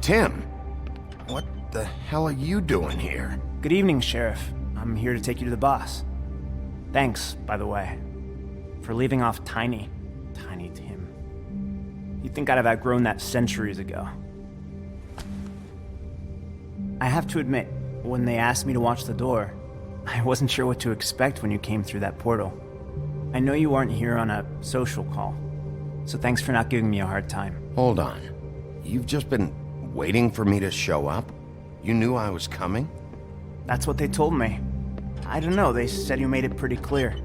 Tim, what the hell are you doing here? Good evening, Sheriff. I'm here to take you to the boss. Thanks, by the way, for leaving off Tiny Tim. You'd think I'd have outgrown that centuries ago. I have to admit, when they asked me to watch the door, I wasn't sure what to expect when you came through that portal. I know you aren't here on a social call, so thanks for not giving me a hard time. Hold on. You've just been waiting for me to show up? You knew I was coming? That's what they told me. I don't know, they said you made it pretty clear.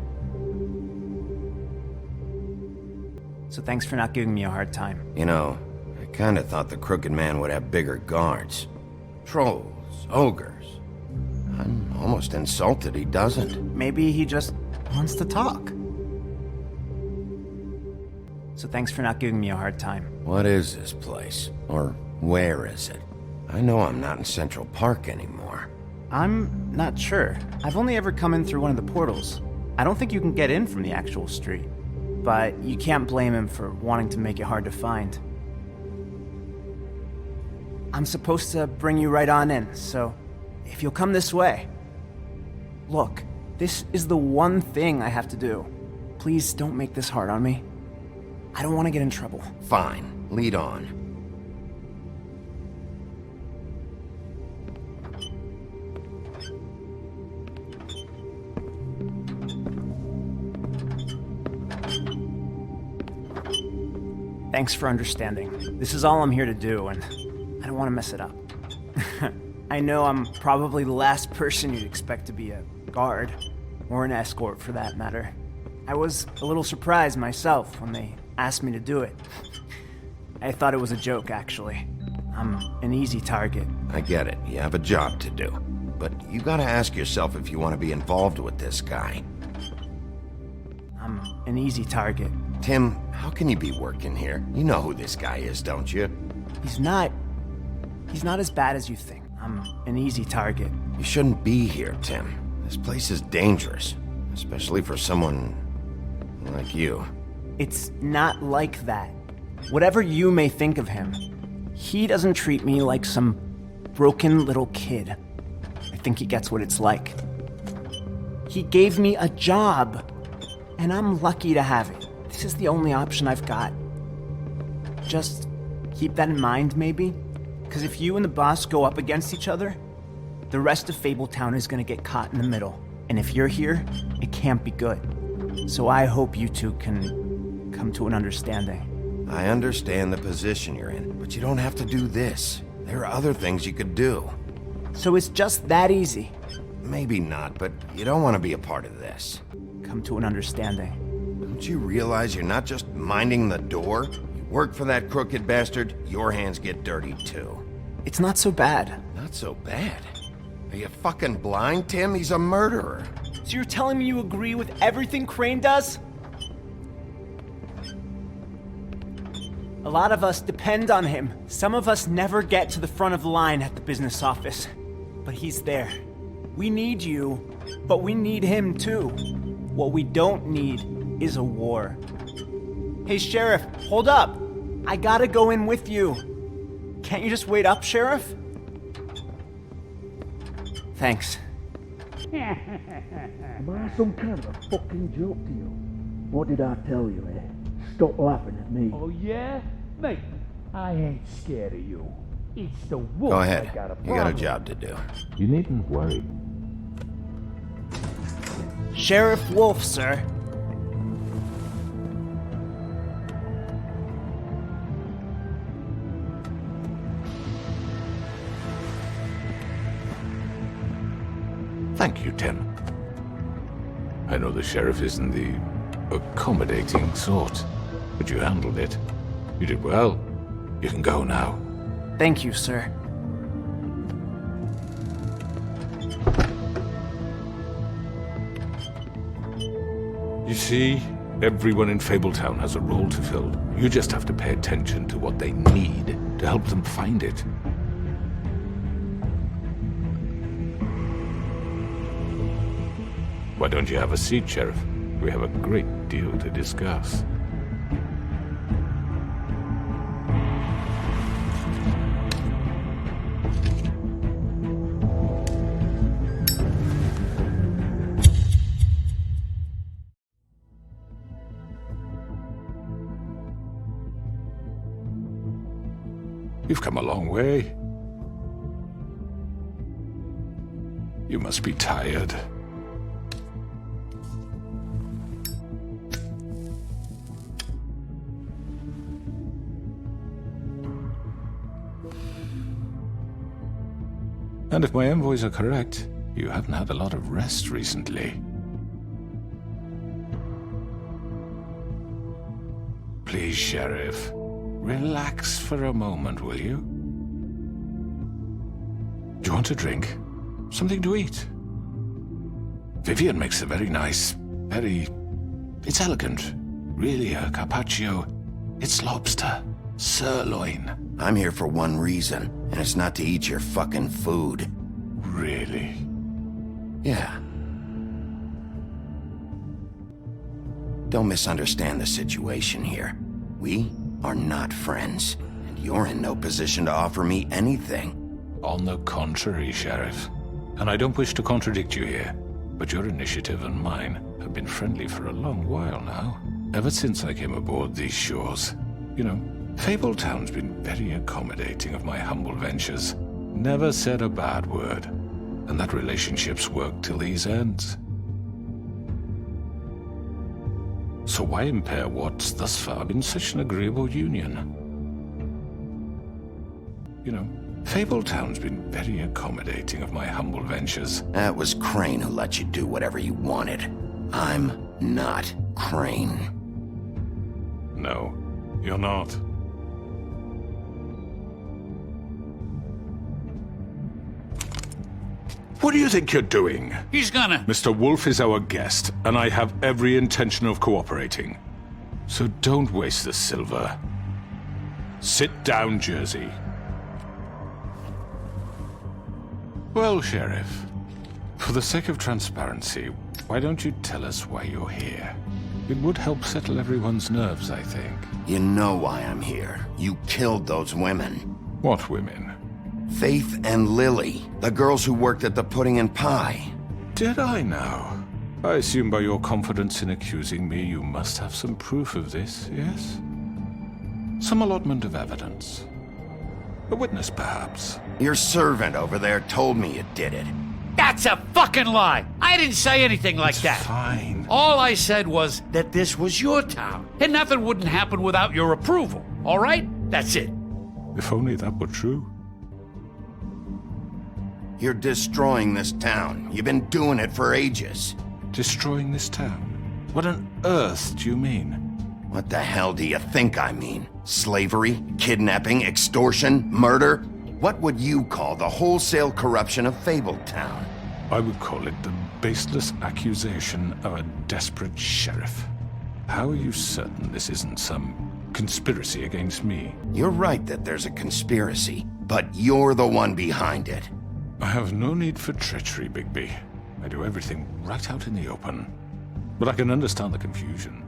So thanks for not giving me a hard time. You know, I kinda thought the Crooked Man would have bigger guards. Trolls, ogres. I'm almost insulted he doesn't. Maybe he just wants to talk. So thanks for not giving me a hard time. What is this place? Or where is it? I know I'm not in Central Park anymore. I'm not sure. I've only ever come in through one of the portals. I don't think you can get in from the actual street. But you can't blame him for wanting to make it hard to find. I'm supposed to bring you right on in, so if you'll come this way. Look, this is the one thing I have to do. Please don't make this hard on me. I don't want to get in trouble. Fine, lead on. Thanks for understanding. This is all I'm here to do, and I don't want to mess it up. I know I'm probably the last person you'd expect to be a guard, or an escort for that matter. I was a little surprised myself when they asked me to do it. I thought it was a joke, actually. I'm an easy target. I get it, you have a job to do. But you gotta ask yourself if you want to be involved with this guy. I'm an easy target. Tim, how can you be working here? You know who this guy is, don't you? He's not as bad as you think. I'm an easy target. You shouldn't be here, Tim. This place is dangerous, especially for someone like you. It's not like that. Whatever you may think of him, he doesn't treat me like some broken little kid. I think he gets what it's like. He gave me a job, and I'm lucky to have it. This is the only option I've got. Just keep that in mind, maybe? Because if you and the boss go up against each other, the rest of Fabletown is gonna get caught in the middle. And if you're here, it can't be good. So I hope you two can come to an understanding. I understand the position you're in, but you don't have to do this. There are other things you could do. So it's just that easy. Maybe not, but you don't want to be a part of this. Come to an understanding. Don't you realize you're not just minding the door? You work for that crooked bastard, your hands get dirty too. It's not so bad. Not so bad? Are you fucking blind, Tim? He's a murderer. So you're telling me you agree with everything Crane does? A lot of us depend on him. Some of us never get to the front of the line at the business office. But he's there. We need you, but we need him too. What we don't need is a war. Hey, Sheriff, hold up. I gotta go in with you. Can't you just wait up, Sheriff? Thanks. Am I some kind of a fucking joke to you? What did I tell you, eh? Stop laughing at me. Oh, yeah? Mate, I ain't scared of you. It's the wolf. Go ahead. I got a You got a problem. job to do. You needn't worry. Sheriff Wolf, sir. Thank you, Tim. I know the sheriff isn't the accommodating sort, but you handled it. You did well. You can go now. Thank you, sir. You see, everyone in Fabletown has a role to fill. You just have to pay attention to what they need to help them find it. Why don't you have a seat, Sheriff? We have a great deal to discuss. You've come a long way. You must be tired. And if my envoys are correct, you haven't had a lot of rest recently. Please, Sheriff, relax for a moment, will you? Do you want a drink? Something to eat? Vivian makes a very nice, it's elegant. Really, a carpaccio. It's lobster. Sirloin. I'm here for one reason, and it's not to eat your fucking food. Really? Yeah. Don't misunderstand the situation here. We are not friends, and you're in no position to offer me anything. On the contrary, Sheriff. And I don't wish to contradict you here, but your initiative and mine have been friendly for a long while now. Ever since I came aboard these shores. You know, Fabletown's been very accommodating of my humble ventures. Never said a bad word. And that relationship's worked till these ends. So why impair what's thus far been such an agreeable union? You know, Fabletown's been very accommodating of my humble ventures. That was Crane who let you do whatever you wanted. I'm not Crane. No, you're not. What do you think you're doing? He's gonna... Mr. Wolf is our guest, and I have every intention of cooperating. So don't waste the silver. Sit down, Jersey. Well, Sheriff, for the sake of transparency, why don't you tell us why you're here? It would help settle everyone's nerves, I think. You know why I'm here. You killed those women. What women? Faith and Lily, the girls who worked at the Pudding and Pie. Did I now? I assume by your confidence in accusing me, you must have some proof of this, yes? Some allotment of evidence. A witness, perhaps. Your servant over there told me you did it. That's a fucking lie! I didn't say anything like It's that. fine. All I said was that this was your town, and nothing wouldn't happen without your approval, all right? That's it. If only that were true. You're destroying this town. You've been doing it for ages. Destroying this town? What on earth do you mean? What the hell do you think I mean? Slavery, kidnapping, extortion, murder? What would you call the wholesale corruption of Fabletown? I would call it the baseless accusation of a desperate sheriff. How are you certain this isn't some conspiracy against me? You're right that there's a conspiracy, but you're the one behind it. I have no need for treachery, Bigby. I do everything right out in the open. But I can understand the confusion.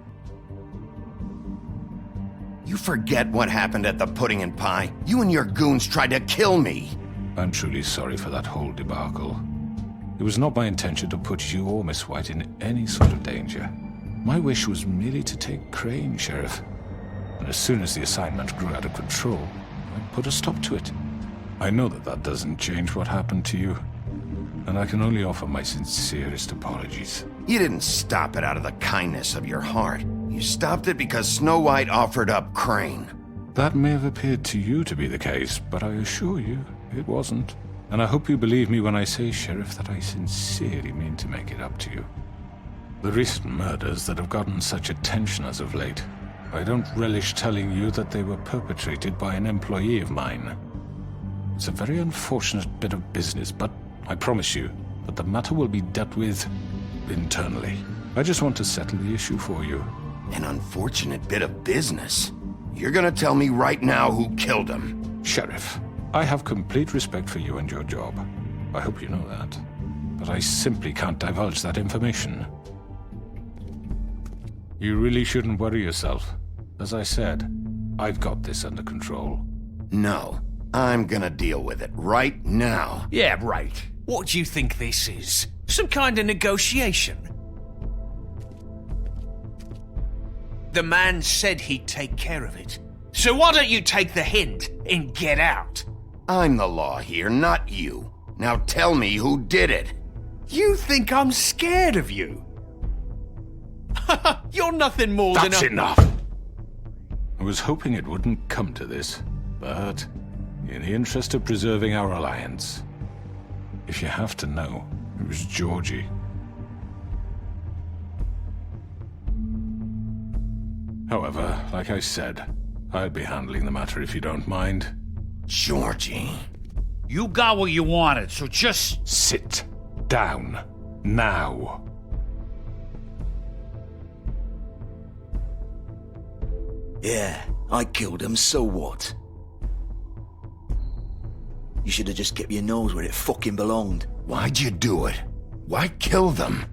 You forget what happened at the Pudding and Pie? You and your goons tried to kill me. I'm truly sorry for that whole debacle. It was not my intention to put you or Miss White in any sort of danger. My wish was merely to take Crane, Sheriff. And as soon as the assignment grew out of control, I put a stop to it. I know that that doesn't change what happened to you, and I can only offer my sincerest apologies. You didn't stop it out of the kindness of your heart. You stopped it because Snow White offered up Crane. That may have appeared to you to be the case, but I assure you it wasn't. And I hope you believe me when I say, Sheriff, that I sincerely mean to make it up to you. The recent murders that have gotten such attention as of late, I don't relish telling you that they were perpetrated by an employee of mine. It's a very unfortunate bit of business, but I promise you that the matter will be dealt with internally. I just want to settle the issue for you. An unfortunate bit of business. You're gonna tell me right now who killed him. Sheriff, I have complete respect for you and your job. I hope you know that. But I simply can't divulge that information. You really shouldn't worry yourself. As I said, I've got this under control. No, I'm gonna deal with it right now. Yeah, right. What do you think this is? Some kind of negotiation? The man said he'd take care of it. So why don't you take the hint and get out? I'm the law here, not you. Now tell me who did it. You think I'm scared of you? You're nothing more than That's a... enough! I was hoping it wouldn't come to this, but in the interest of preserving our alliance, if you have to know, it was Georgie. However, like I said, I'll be handling the matter if you don't mind. Georgie. You got what you wanted, so just... Sit down. Now. Yeah, I killed him, so what? You should have just kept your nose where it fucking belonged. Why'd you do it? Why kill them?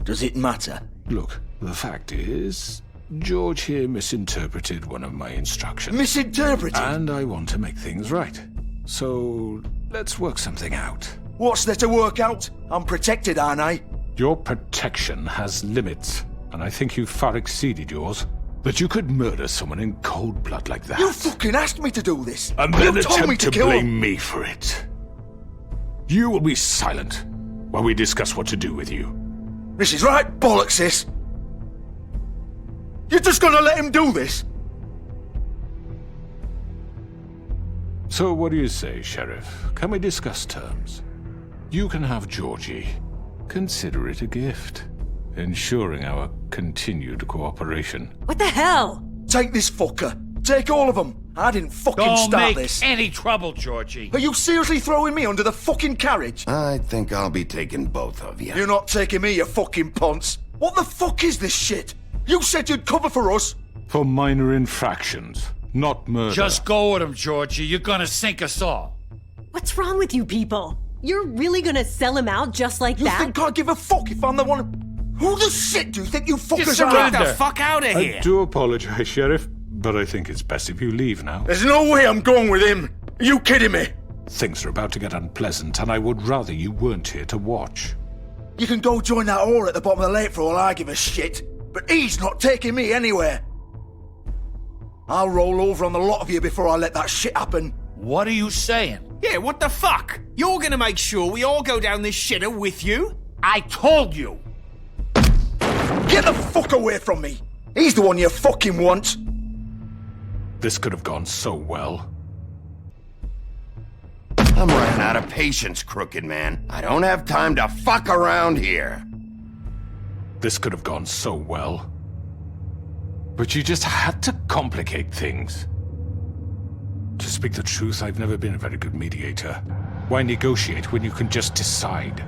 Does it matter? Look, the fact is, George here misinterpreted one of my instructions. Misinterpreted? And I want to make things right. So, let's work something out. What's there to work out? I'm protected, aren't I? Your protection has limits, and I think you've far exceeded yours. That you could murder someone in cold blood like that. You fucking asked me to do this! And then you told me attempt to to kill blame him. me for it. You will be silent while we discuss what to do with you. This is right bollocks, this! You're just gonna let him do this? So what do you say, Sheriff? Can we discuss terms? You can have Georgie. Consider it a gift, ensuring our continued cooperation. What the hell? Take this fucker. Take all of them. I didn't fucking Don't start make this. any trouble, Georgie. Are you seriously throwing me under the fucking carriage? I think I'll be taking both of you. You're not taking me, you fucking ponce. What the fuck is this shit? You said you'd cover for us. For minor infractions, not murder. Just go with him, Georgie. You're gonna sink us all. What's wrong with you people? You're really gonna sell him out just like You that? think I give a fuck if I'm the one? Who the shit do you think you fuckers surrender. are? Get the fuck out of I here! do apologize, Sheriff, but I think it's best if you leave now. There's no way I'm going with him. Are you kidding me? Things are about to get unpleasant, and I would rather you weren't here to watch. You can go join that whore at the bottom of the lake for all I give a shit. But he's not taking me anywhere. I'll roll over on the lot of you before I let that shit happen. What are you saying? Yeah, what the fuck? You're gonna make sure we all go down this shitter with you? I told you. Get the fuck away from me. He's the one you fucking want. This could have gone so well. I'm running out of patience, crooked man. I don't have time to fuck around here. This could have gone so well. But you just had to complicate things. To speak the truth, I've never been a very good mediator. Why negotiate when you can just decide?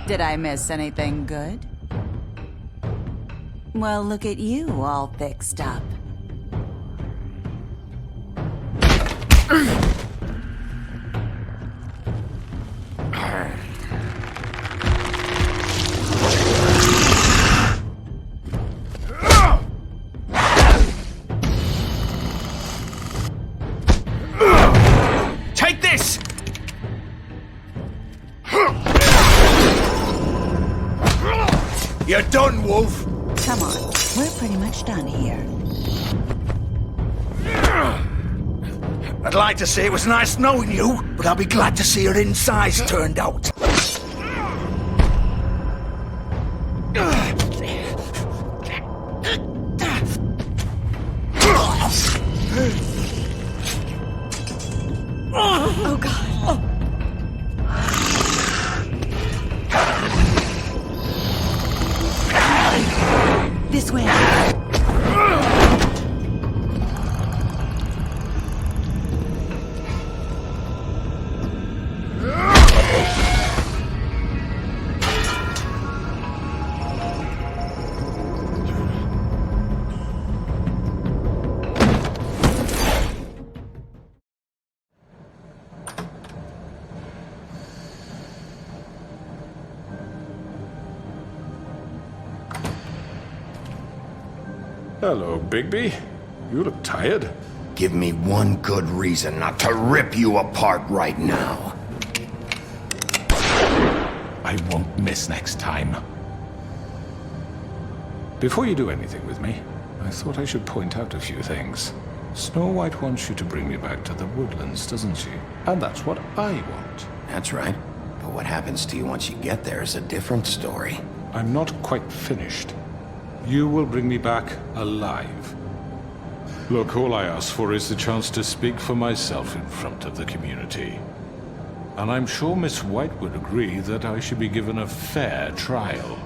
Did I miss anything good? Well, look at you, all fixed up. Take this! You're done, Wolf. Come on, we're pretty much done here. I'd like to say it was nice knowing you, but I'll be glad to see your insides turned out. Oh god. This way. Hello, Bigby. You look tired. Give me one good reason not to rip you apart right now. I won't miss next time. Before you do anything with me, I thought I should point out a few things. Snow White wants you to bring me back to the woodlands, doesn't she? And that's what I want. That's right. But what happens to you once you get there is a different story. I'm not quite finished. You will bring me back alive. Look, all I ask for is the chance to speak for myself in front of the community. And I'm sure Miss White would agree that I should be given a fair trial.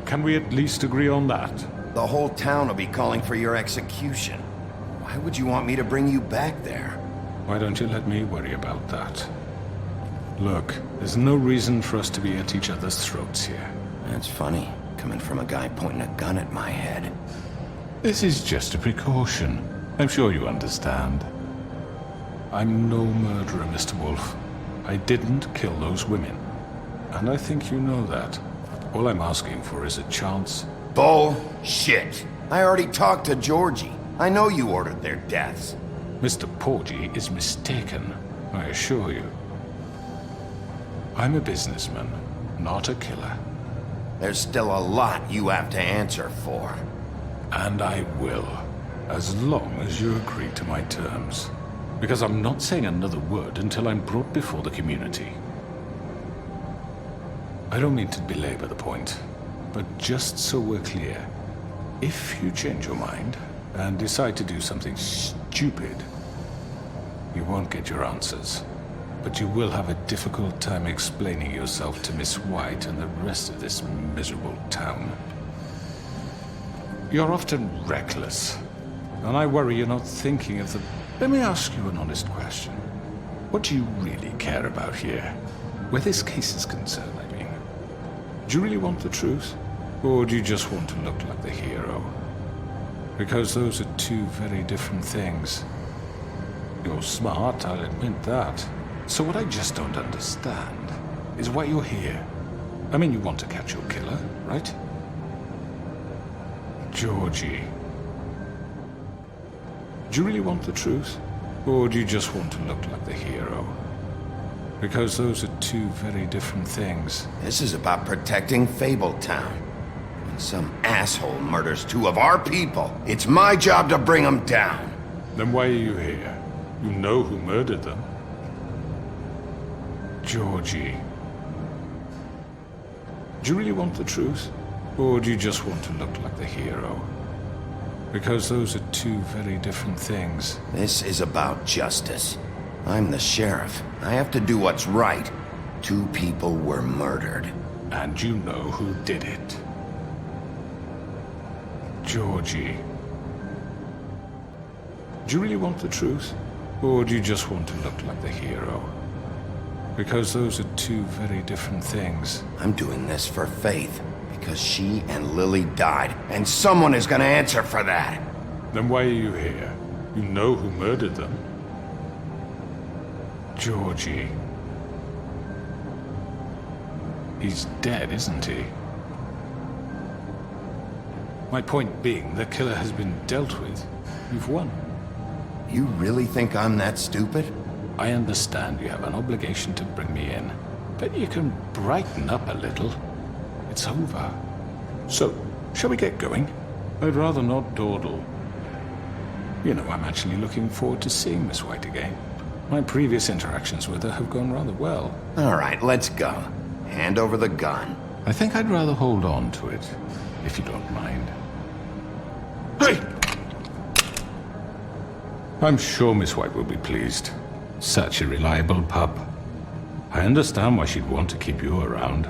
Can we at least agree on that? The whole town will be calling for your execution. Why would you want me to bring you back there? Why don't you let me worry about that? Look, there's no reason for us to be at each other's throats here. That's funny, coming from a guy pointing a gun at my head. This is just a precaution. I'm sure you understand. I'm no murderer, Mr. Wolf. I didn't kill those women. And I think you know that. All I'm asking for is a chance. Bullshit! I already talked to Georgie. I know you ordered their deaths. Mr. Porgy is mistaken, I assure you. I'm a businessman, not a killer. There's still a lot you have to answer for. And I will, as long as you agree to my terms. Because I'm not saying another word until I'm brought before the community. I don't mean to belabor the point, but just so we're clear, if you change your mind and decide to do something stupid, you won't get your answers. But you will have a difficult time explaining yourself to Miss White and the rest of this miserable town. You're often reckless, and I worry you're not thinking of the... Let me ask you an honest question. What do you really care about here? Where this case is concerned, I mean. Do you really want the truth? Or do you just want to look like the hero? Because those are two very different things. You're smart, I'll admit that. So what I just don't understand is why you're here. I mean, you want to catch your killer, right? Georgie. Do you really want the truth? Or do you just want to look like the hero? Because those are two very different things. This is about protecting Fabletown. When some asshole murders two of our people, it's my job to bring them down. Then why are you here? You know who murdered them. Georgie. Do you really want the truth? Or do you just want to look like the hero? Because those are two very different things. This is about justice. I'm the sheriff. I have to do what's right. Two people were murdered. And you know who did it. Georgie. Do you really want the truth? Or do you just want to look like the hero? Because those are two very different things. I'm doing this for Faith, because she and Lily died, and someone is gonna answer for that. Then why are you here? You know who murdered them. Georgie. He's dead, isn't he? My point being, the killer has been dealt with. You've won. You really think I'm that stupid? I understand you have an obligation to bring me in, but you can brighten up a little. It's over. So, shall we get going? I'd rather not dawdle. You know, I'm actually looking forward to seeing Miss White again. My previous interactions with her have gone rather well. All right, let's go. Hand over the gun. I think I'd rather hold on to it, if you don't mind. Hey! I'm sure Miss White will be pleased. Such a reliable pup. I understand why she'd want to keep you around.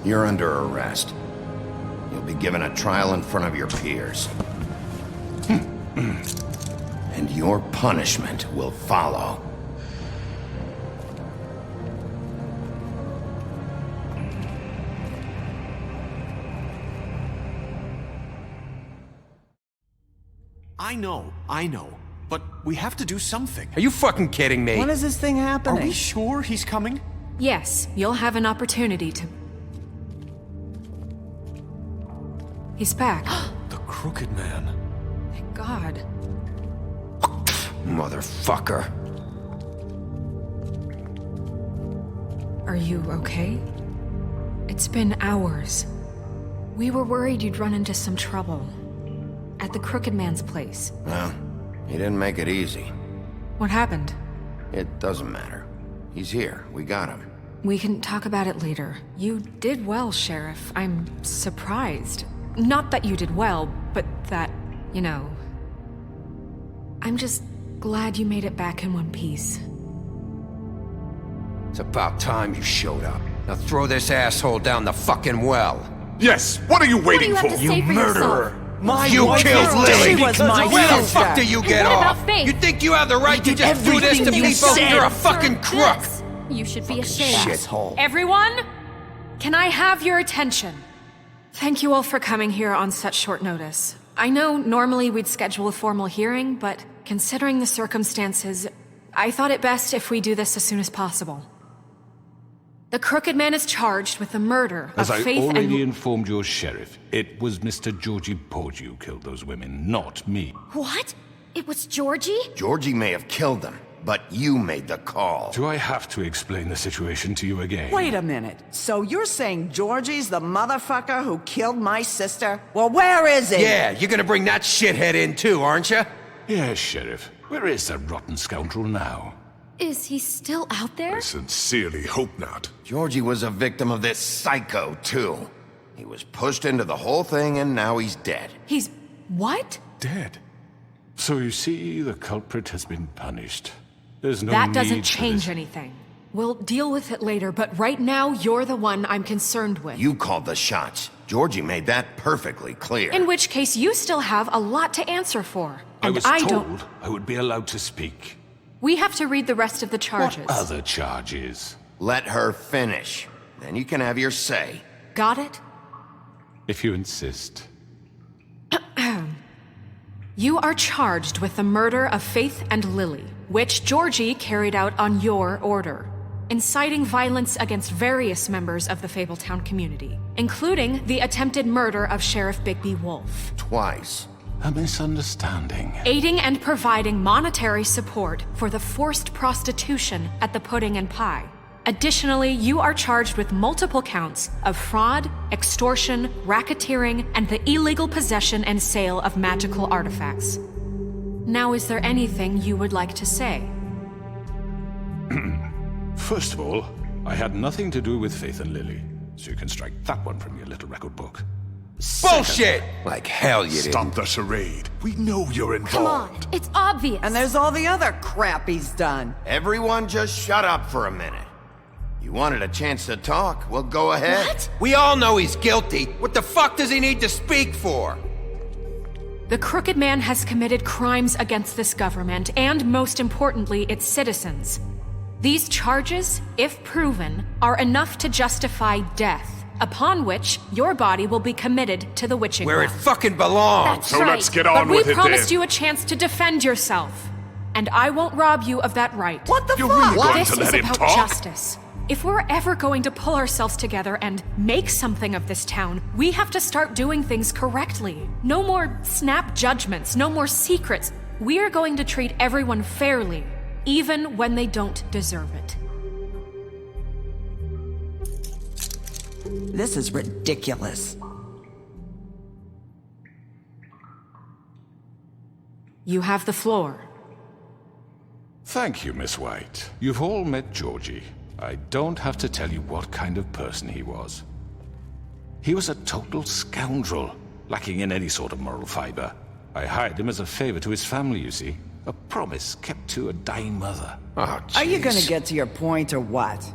You're under arrest. You'll be given a trial in front of your peers. And your punishment will follow. I know. But we have to do something. Are you fucking kidding me? When is this thing Are happening? we sure he's coming? Yes, you'll have an opportunity to... He's back. The Crooked Man. Thank God. Motherfucker. Are you okay? It's been hours. We were worried you'd run into some trouble. At the Crooked Man's place. Well, he didn't make it easy. What happened? It doesn't matter. He's here. We got him. We can talk about it later. You did well, Sheriff. I'm surprised. Not that you did well, but that, you know... I'm just glad you made it back in one piece. It's about time you showed up. Now throw this asshole down the fucking well. Yes, what are you waiting What do you have to say for murderer! My You wife killed is Lily! dead. She was my Where the sister. fuck do you get what off? about Faith? You think you have the right to did just do this to everything you people? said. You're a fucking crook! You should be ashamed. Shithole. Everyone, can I have your attention? Thank you all for coming here on such short notice. I know normally we'd schedule a formal hearing, but considering the circumstances, I thought it best if we do this as soon as possible. The Crooked Man is charged with the murder As of I Faith already and... informed your sheriff, it was Mr. Georgie Porgy who killed those women, not me. What? It was Georgie? Georgie may have killed them, but you made the call. Do I have to explain the situation to you again? Wait a minute. So you're saying Georgie's the motherfucker who killed my sister? Well, where is he? Yeah, you're gonna bring that shithead in too, aren't you? Yes, Sheriff. Where is that rotten scoundrel now? Is he still out there? I sincerely hope not. Georgie was a victim of this psycho, too. He was pushed into the whole thing, and now he's dead. He's... what? Dead. So you see, the culprit has been punished. There's no That need doesn't for change this. anything. We'll deal with it later, but right now, you're the one I'm concerned with. You called the shots. Georgie made that perfectly clear. In which case, you still have a lot to answer for. I And was I told don't... I would be allowed to speak. We have to read the rest of the charges. What other charges? Let her finish. Then you can have your say. Got it? If you insist. You are charged with the murder of Faith and Lily, which Georgie carried out on your order, inciting violence against various members of the Fabletown community, including the attempted murder of Sheriff Bigby Wolf. Twice. A misunderstanding. Aiding and providing monetary support for the forced prostitution at the Pudding and Pie. Additionally, you are charged with multiple counts of fraud, extortion, racketeering, and the illegal possession and sale of magical artifacts. Now, is there anything you would like to say? First of all, I had nothing to do with Faith and Lily, so you can strike that one from your little record book. Bullshit! Like hell you didn't. Stop the charade. We know you're involved. Come on, it's obvious. And there's all the other crap he's done. Everyone just shut up for a minute. You wanted a chance to talk? Well, go ahead. What? We all know he's guilty. What the fuck does he need to speak for? The Crooked Man has committed crimes against this government and, most importantly, its citizens. These charges, if proven, are enough to justify death, upon which your body will be committed to the witching Where it well. fucking belongs. That's So right. let's get on But with we it promised then. you a chance to defend yourself, and I won't rob you of that right. What the You're fuck? really going This to is let him about talk? justice. If we're ever going to pull ourselves together and make something of this town, we have to start doing things correctly. No more snap judgments, no more secrets. We are going to treat everyone fairly, even when they don't deserve it. This is ridiculous. You have the floor. Thank you, Miss White. You've all met Georgie. I don't have to tell you what kind of person he was. He was a total scoundrel, lacking in any sort of moral fiber. I hired him as a favor to his family, you see. A promise kept to a dying mother. Oh, Are you jeez. gonna get to your point or what?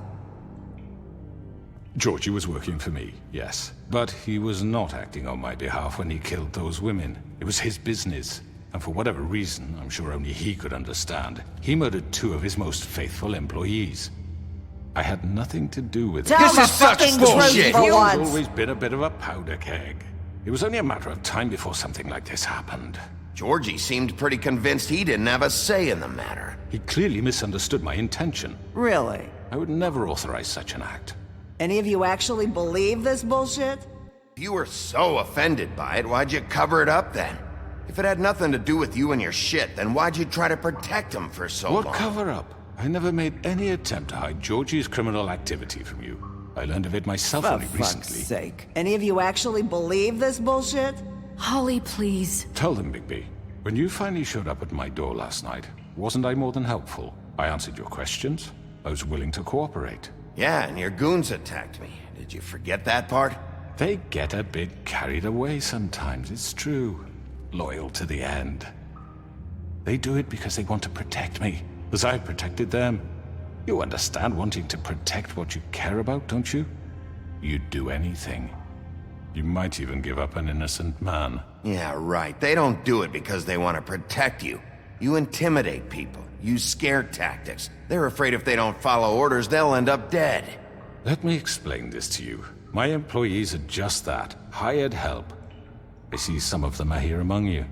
Georgie was working for me, yes. But he was not acting on my behalf when he killed those women. It was his business. And for whatever reason, I'm sure only he could understand, he murdered 2 of his most faithful employees. I had nothing to do with it. Tell the fucking truth for He's once. always been a bit of a powder keg. It was only a matter of time before something like this happened. Georgie seemed pretty convinced he didn't have a say in the matter. He clearly misunderstood my intention. Really? I would never authorize such an act. Any of you actually believe this bullshit? If you were so offended by it, why'd you cover it up then? If it had nothing to do with you and your shit, then why'd you try to protect him for so long? What cover up? I never made any attempt to hide Georgie's criminal activity from you. I learned of it myself For only fuck's recently. sake. Any of you actually believe this bullshit? Holly, please. Tell them, Bigby. When you finally showed up at my door last night, wasn't I more than helpful? I answered your questions. I was willing to cooperate. Yeah, and your goons attacked me. Did you forget that part? They get a bit carried away sometimes, it's true. Loyal to the end. They do it because they want to protect me, as I protected them. You understand wanting to protect what you care about, don't you? You'd do anything. You might even give up an innocent man. Yeah, right. They don't do it because they want to protect you. You intimidate people, use scare tactics. They're afraid if they don't follow orders, they'll end up dead. Let me explain this to you. My employees are just that, hired help. I see some of them are here among you.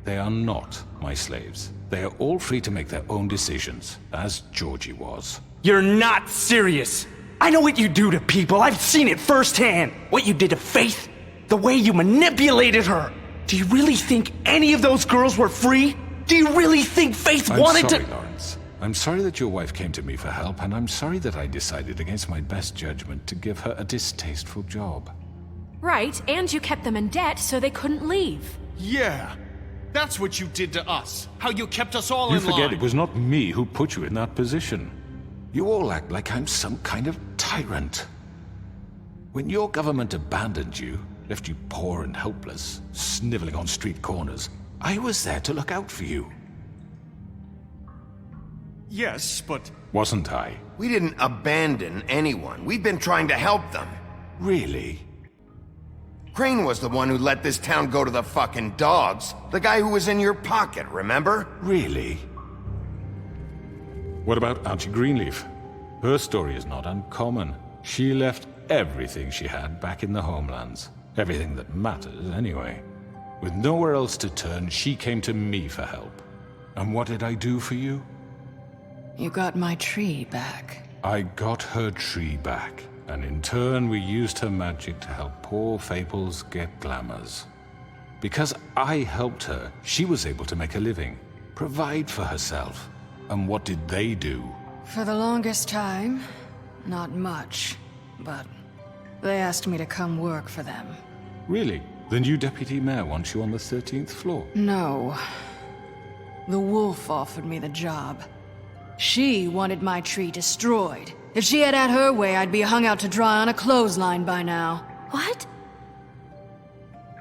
They are not my slaves. They are all free to make their own decisions, as Georgie was. You're not serious! I know what you do to people, I've seen it firsthand! What you did to Faith, the way you manipulated her! Do you really think any of those girls were free? Do you really think Faith wanted I'm sorry, to— Lawrence. I'm sorry that your wife came to me for help, and I'm sorry that I decided against my best judgment to give her a distasteful job. Right, and you kept them in debt so they couldn't leave. Yeah. That's what you did to us. How you kept us all You in line. forget it was not me who put you in that position. You all act like I'm some kind of tyrant. When your government abandoned you, left you poor and helpless, sniveling on street corners, I was there to look out for you. Yes, but... Wasn't I? We didn't abandon anyone. We've been trying to help them. Really? Crane was the one who let this town go to the fucking dogs. The guy who was in your pocket, remember? Really? What about Auntie Greenleaf? Her story is not uncommon. She left everything she had back in the homelands. Everything that matters, anyway. With nowhere else to turn, she came to me for help. And what did I do for you? You got my tree back. I got her tree back, and in turn we used her magic to help poor Fables get glamours. Because I helped her, she was able to make a living, provide for herself. And what did they do? For the longest time, not much, but they asked me to come work for them. Really? The new deputy mayor wants you on the 13th floor? No. The wolf offered me the job. She wanted my tree destroyed. If she had her way, I'd be hung out to dry on a clothesline by now. What?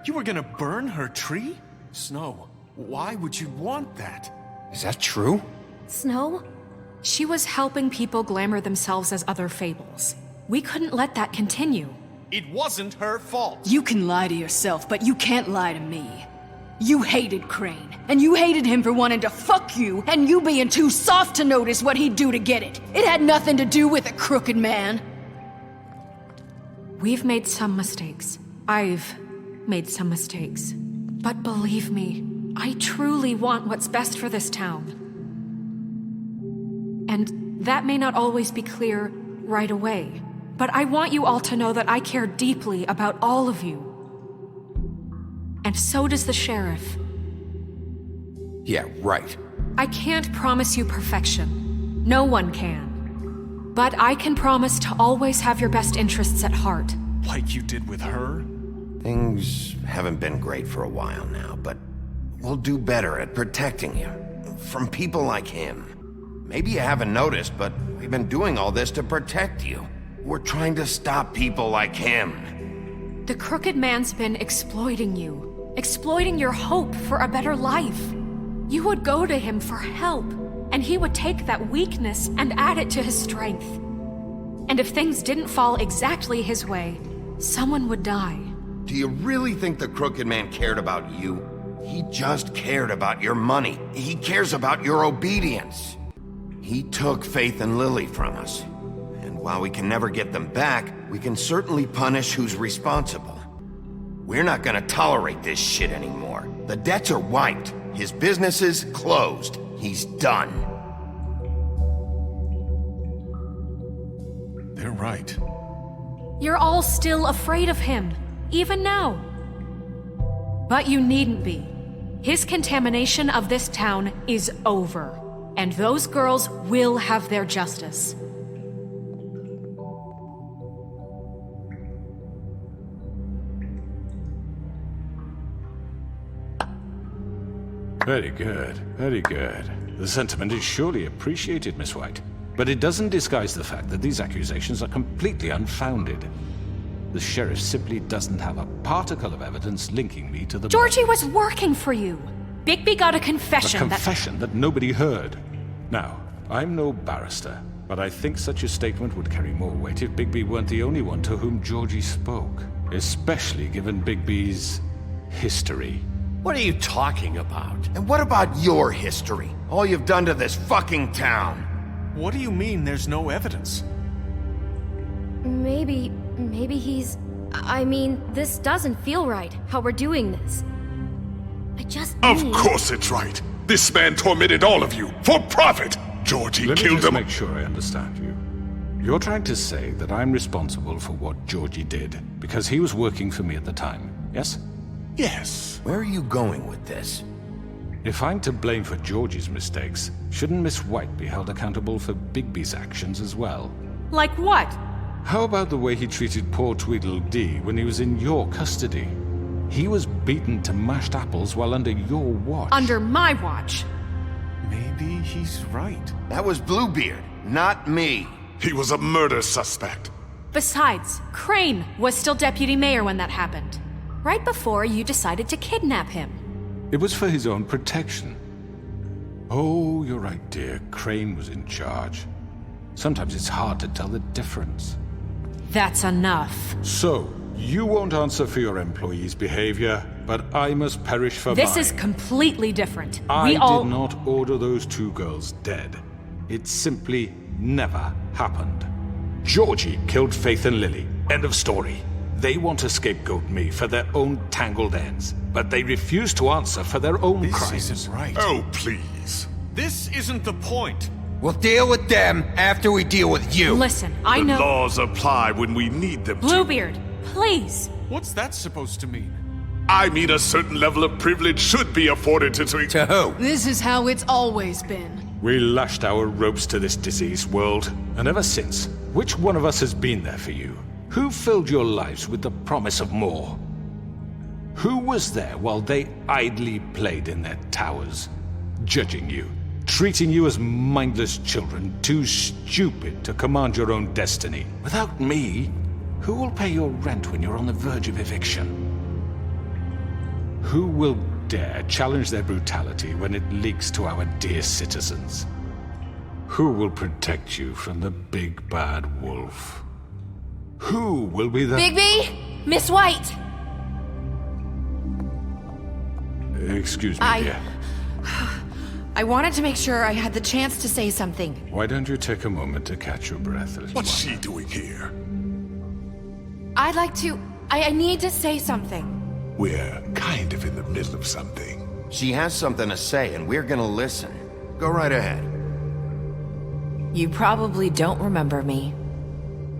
You were gonna burn her tree? Snow, why would you want that? Is that true? Snow? She was helping people glamour themselves as other Fables. We couldn't let that continue. It wasn't her fault. You can lie to yourself, but you can't lie to me. You hated Crane, and you hated him for wanting to fuck you, and you being too soft to notice what he'd do to get it. It had nothing to do with a crooked man. We've made some mistakes. I've made some mistakes. But believe me, I truly want what's best for this town. And that may not always be clear right away, but I want you all to know that I care deeply about all of you. And so does the sheriff. Yeah, right. I can't promise you perfection. No one can. But I can promise to always have your best interests at heart. Like you did with her? Things haven't been great for a while now, but we'll do better at protecting you. From people like him. Maybe you haven't noticed, but we've been doing all this to protect you. We're trying to stop people like him. The crooked man's been exploiting you. Exploiting your hope for a better life. You would go to him for help, and he would take that weakness and add it to his strength. And if things didn't fall exactly his way, someone would die. Do you really think the crooked man cared about you? He just cared about your money. He cares about your obedience. He took Faith and Lily from us. And while we can never get them back, we can certainly punish who's responsible. We're not gonna tolerate this shit anymore. The debts are wiped. His business is closed. He's done. They're right. You're all still afraid of him, even now. But you needn't be. His contamination of this town is over, and those girls will have their justice. Very good, very good. The sentiment is surely appreciated, Miss White. But it doesn't disguise the fact that these accusations are completely unfounded. The sheriff simply doesn't have a particle of evidence linking me to the... Georgie was working for you. Bigby got a confession A confession that nobody heard. Now, I'm no barrister, but I think such a statement would carry more weight if Bigby weren't the only one to whom Georgie spoke. Especially given Bigby's history. What are you talking about? And what about your history? All you've done to this fucking town? What do you mean there's no evidence? Maybe he's... I mean, this doesn't feel right, how we're doing this. I just Of need... course it's right. This man tormented all of you for profit. Georgie Let me killed just him. make sure I understand you. You're trying to say that I'm responsible for what Georgie did because he was working for me at the time, yes? Yes. Where are you going with this? If I'm to blame for Georgie's mistakes, shouldn't Miss White be held accountable for Bigby's actions as well? Like what? How about the way he treated poor Tweedledee when he was in your custody? He was beaten to mashed apples while under your watch. Under my watch. Maybe he's right. That was Bluebeard, not me. He was a murder suspect. Besides, Crane was still deputy mayor when that happened. Right before you decided to kidnap him. It was for his own protection. Oh, you're right, dear. Crane was in charge. Sometimes it's hard to tell the difference. That's enough. So, you won't answer for your employees' behavior, but I must perish for This mine. is completely different. I We all... did not order those two girls dead. It simply never happened. Georgie killed Faith and Lily. End of story. They want to scapegoat me for their own tangled ends, but they refuse to answer for their own crimes. This isn't right. Oh, please. This isn't the point. We'll deal with them after we deal with you. Listen, I know... The laws apply when we need them to. Bluebeard, please. What's that supposed to mean? I mean a certain level of privilege should be afforded to... To who? This is how it's always been. We lashed our ropes to this diseased world, and ever since, which one of us has been there for you? Who filled your lives with the promise of more? Who was there while they idly played in their towers, judging you, treating you as mindless children, too stupid to command your own destiny? Without me, who will pay your rent when you're on the verge of eviction? Who will dare challenge their brutality when it leaks to our dear citizens? Who will protect you from the big bad wolf? Who will be the... Bigby! Miss White! Excuse me, dear. I wanted to make sure I had the chance to say something. Why don't you take a moment to catch your breath? What's she doing here? I'd like to... I need to say something. We're kind of in the middle of something. She has something to say, and we're gonna listen. Go right ahead. You probably don't remember me.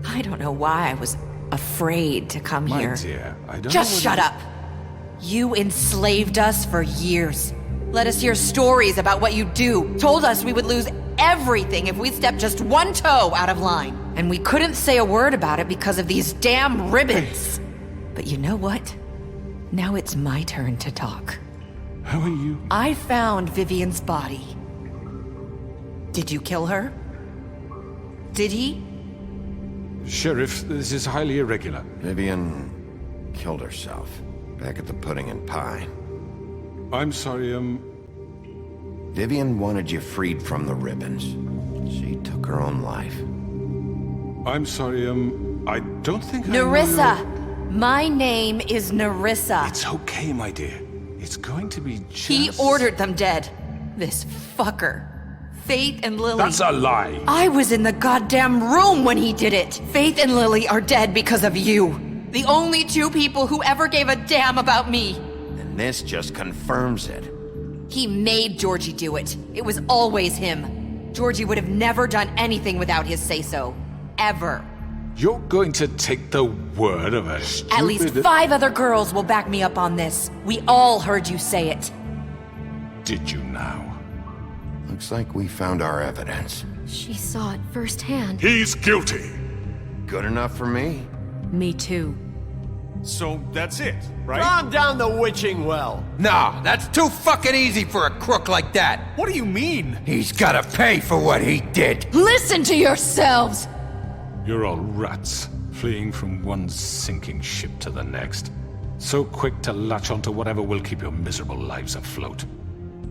I don't know why I was afraid to come My here. dear, I don't Just know shut up. You enslaved us for years. Let us hear stories about what you do. Told us we would lose everything if we stepped just one toe out of line. And we couldn't say a word about it because of these damn ribbons. But you know what? Now it's my turn to talk. How are you? I found Vivian's body. Did you kill her? Did he? Sheriff, this is highly irregular. Vivian killed herself back at the Pudding and Pie. I'm sorry, Vivian wanted you freed from the ribbons. She took her own life. I'm sorry, I don't think I know Nerissa! your- My name is Nerissa. It's okay, my dear. It's going to be just... He ordered them dead. This fucker. Faith and Lily. That's a lie. I was in the goddamn room when he did it. Faith and Lily are dead because of you. The only two people who ever gave a damn about me. And this just confirms it. He made Georgie do it. It was always him. Georgie would have never done anything without his say-so. Ever. You're going to take the word of a stupid... At least 5 other girls will back me up on this. We all heard you say it. Did you now? Looks like we found our evidence. She saw it firsthand. He's guilty. Good enough for me? Me too. So that's it, right? Calm down the witching well. Nah, that's too fucking easy for a crook like that. What do you mean? He's gotta pay for what he did. Listen to yourselves! You're all rats, fleeing from one sinking ship to the next. So quick to latch onto whatever will keep your miserable lives afloat.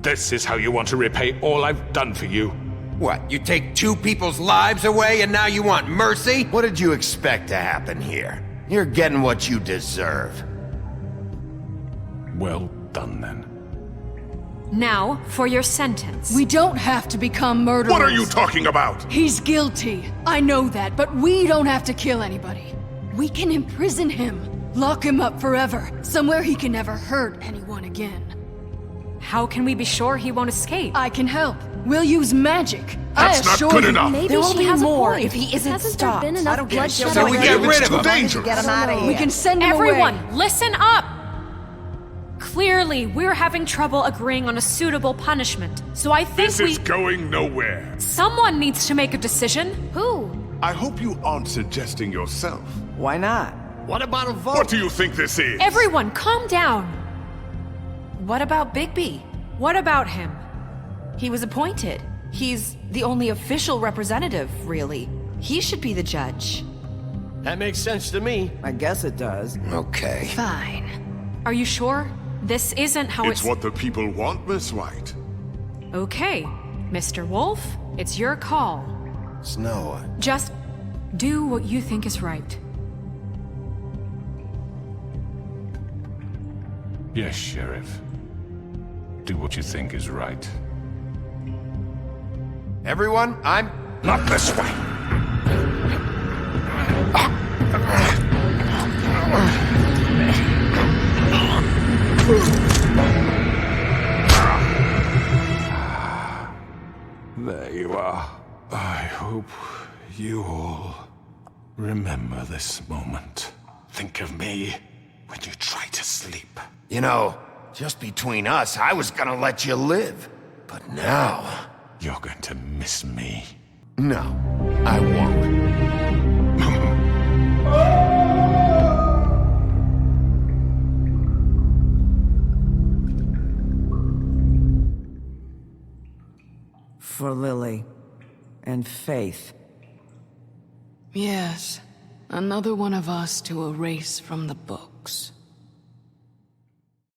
This is how you want to repay all I've done for you? What, you take 2 people's lives away and now you want mercy? What did you expect to happen here? You're getting what you deserve. Well done, then. Now, for your sentence. We don't have to become murderers. What are you talking about? He's guilty. I know that, but we don't have to kill anybody. We can imprison him. Lock him up forever. Somewhere he can never hurt anyone again. How can we be sure he won't escape? I can help. We'll use magic. That's not good enough. Maybe There will she be has more a point. if he isn't Hasn't stopped. there been enough I don't get it. bloodshed So we already? get rid of him. Too dangerous. Get him out of here. We can send him Everyone, away. listen up! Clearly, we're having trouble agreeing on a suitable punishment. So I think This is going nowhere. Someone needs to make a decision. Who? I hope you aren't suggesting yourself. Why not? What about a vote? What do you think this is? Everyone, calm down. What about Bigby? What about him? He was appointed. He's the only official representative, really. He should be the judge. That makes sense to me. I guess it does. Okay. Fine. Are you sure? This isn't how It's what the people want, Miss White. Okay, Mr. Wolf, it's your call. Snow, Just do what you think is right. Yes, Sheriff. Do what you think is right. everyone, I'm... Not this way. There you are. I hope you all remember this moment. Think of me when you try to sleep. You know, just between us, I was gonna let you live. But now... You're going to miss me. No, I won't. For Lily and Faith. Yes, another one of us to erase from the books.